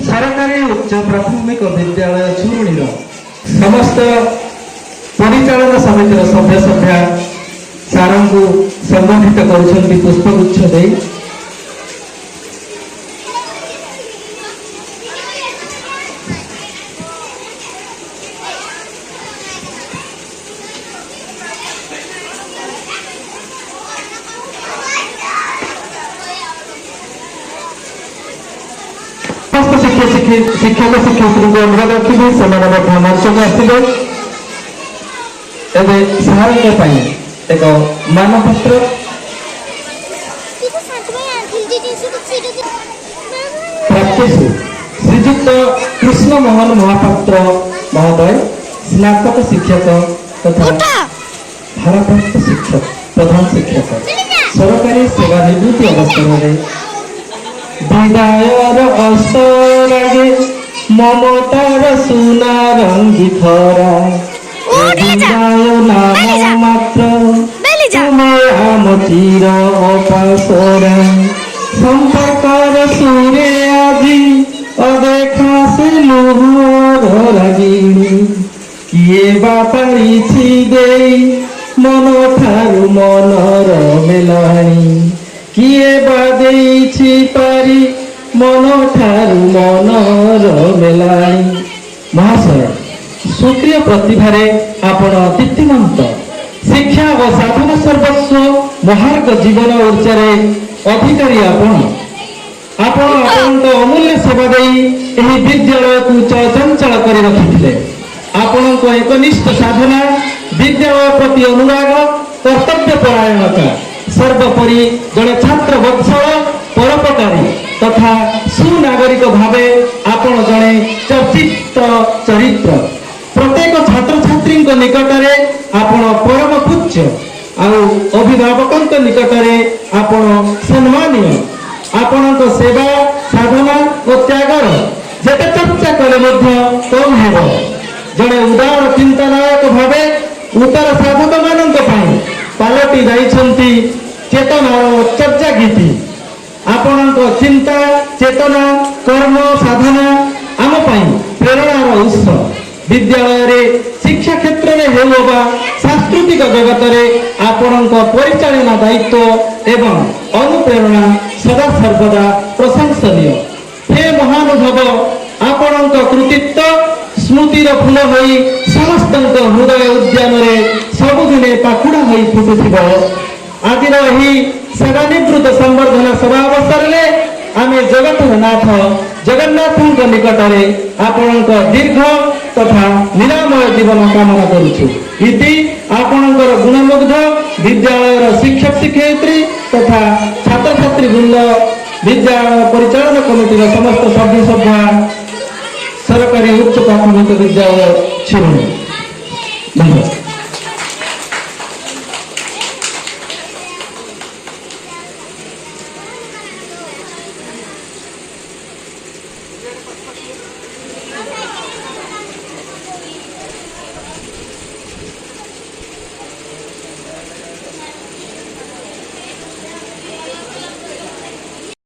सरकारी उच्च प्राथमिक विद्यालय छुरुणीर समस्त परिचालन समितिर सभ्य सभ्या सार को संबंधित कर पुष्पगुच्छ दे शिक्षक शिक्षयित्री को अनुरोध रखी से मंचक आसते सार एक मानपत्र प्राप्तिषु श्रीजुक्त कृष्ण मोहन महापात्र महोदय स्नातक शिक्षक तथा भारप्राप्त शिक्षक प्रधान शिक्षक सरकारी सेवानिवृत्ति अवसर विदायर असरागे ममतार सुना रंगी खरा विदाय नाम मात्र तुम्हें आम चिर अपासरा संपर्कर सुरे आजी अदेखा से लुहर रागिणी किए बापारी देई मन ठारू मनर मेलाणी किए बादेइछि पारी मन ठारू मनर मेलाणी। महाशय सुक्रिय प्रतिभारे आपण दीप्तिमंत शिक्षा और साधना सर्वस्व महार्ग जीवन ऊर्जारे अधिकारी आपण अमूल्य सेवा देई एही विद्यालय को चंचल कर रखिथिले। आपण एक निष्ठ साधना विद्यालय प्रति अनुराग कर्तव्य परायणता सर्वोपरि जड़े छात्र वत्सल परोपकारी तथा सुनागरिक भावे आपण जड़े चर्चित चरित्र प्रत्येक छात्र छात्री निकटरे आपण परम पूज्य अभिभावक निकटरे आपण सम्मानीय आपण सेवा साधना और त्यागर जेते चर्चा कले कम हेब जड़े उदार चिंतानायक भावे उत्तर साधक मान पालटी जाइछंती चेतना चर्चा गीति आपण चिंता चेतना कर्म साधना आम प्रेरणार उत्स विद्यालय रे शिक्षा क्षेत्र में हेबा सांस्कृतिक जगत रे आपण परिचालना दायित्व एवं अनुप्रेरणा सदा सर्वदा प्रशंसनीय। हे महानुभव आपण कृतित्व स्मृतिर फूल होई समस्त हृदय उद्यान रे सबुदिने पाखुड़ा होई फुटुथिबो। आज सेवानिवृत्त संवर्धना सभा अवसर में आम जगन्नाथ जगन्नाथ निकटरे आपण दीर्घ तथा निरामय जीवन कामना करुछु। इति आपणकर गुणमुग्ध विद्यालय शिक्षक शिक्षयित्री तथा छात्र छात्री वृंद विद्यालय परिचालन कमिटी समस्त सभ्य सभ्या सरकारी उच्च प्राथमिक विद्यालय छुरुणी।